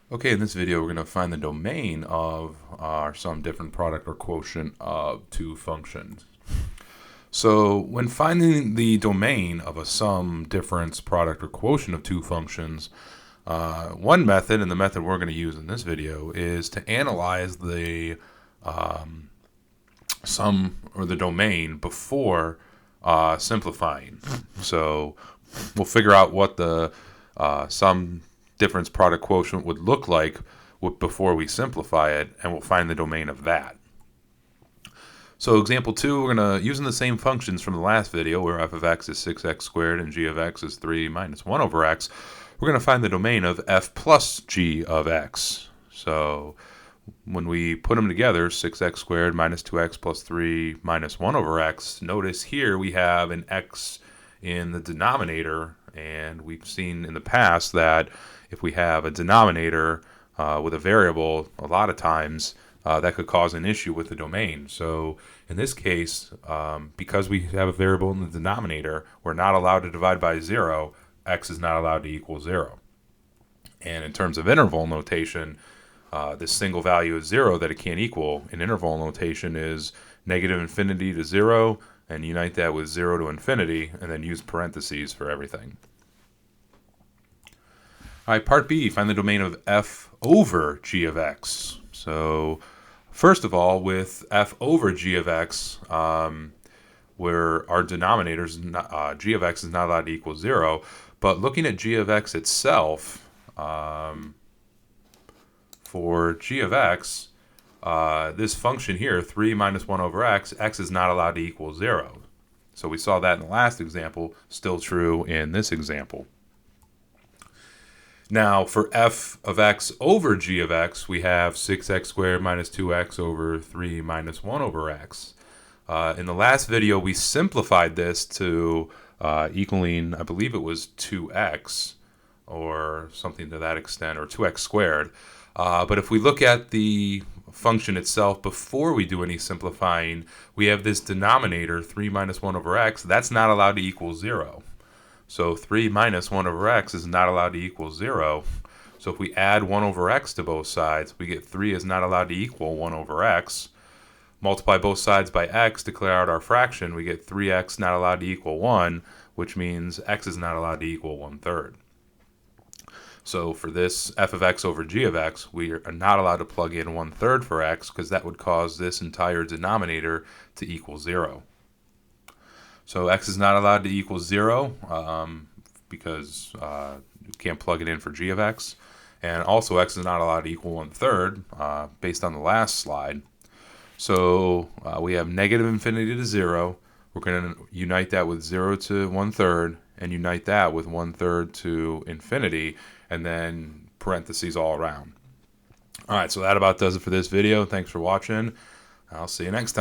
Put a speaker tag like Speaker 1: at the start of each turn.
Speaker 1: Okay, in this video we're going to find the domain of our sum, difference, product, or quotient of two functions. So when finding the domain of a sum, difference, product, or quotient of two functions, one method, and the method we're going to use in this video, is to analyze the sum or the domain before simplifying. So we'll figure out what the sum, difference, product, quotient would look like before we simplify it, and we'll find the domain of that. So example 2, we're going to, using the same functions from the last video where f of x is 6x squared and g of x is 3 minus 1 over x, we're going to find the domain of f plus g of x. So when we put them together, 6x squared minus 2x plus 3 minus 1 over x, notice here we have an x in the denominator, and we've seen in the past that if we have a denominator with a variable, a lot of times that could cause an issue with the domain. So in this case, because we have a variable in the denominator, we're not allowed to divide by 0. X is not allowed to equal 0. And in terms of interval notation, this single value is 0 that it can't equal in interval notation is negative infinity to 0, and unite that with 0 to infinity, and then use parentheses for everything. All right, part B, find the domain of f over g of x. So first of all, with f over g of x, where our denominator is g of x is not allowed to equal 0, but looking at g of x itself, for g of x, this function here, 3 minus 1 over x is not allowed to equal 0. So we saw that in the last example, still true in this example. Now, for f of x over g of x, we have 6x squared minus 2x over 3 minus 1 over x. In the last video, we simplified this to equaling, I believe it was 2x, or something to that extent, or 2x squared. But if we look at the function itself before we do any simplifying, we have this denominator, 3 minus 1 over x, that's not allowed to equal 0. So 3 minus 1 over x is not allowed to equal 0. So if we add 1 over x to both sides, we get 3 is not allowed to equal 1 over x. Multiply both sides by x, declare out our fraction, we get 3x not allowed to equal 1, which means x is not allowed to equal 1/3. So for this f of x over g of x, we are not allowed to plug in 1/3 for x, because that would cause this entire denominator to equal 0. So x is not allowed to equal 0 because you can't plug it in for g of x. And also x is not allowed to equal 1/3 based on the last slide. So we have negative infinity to 0. We're going to unite that with 0 to 1/3 and unite that with 1/3 to infinity, and then parentheses all around. All right, so that about does it for this video. Thanks for watching. I'll see you next time.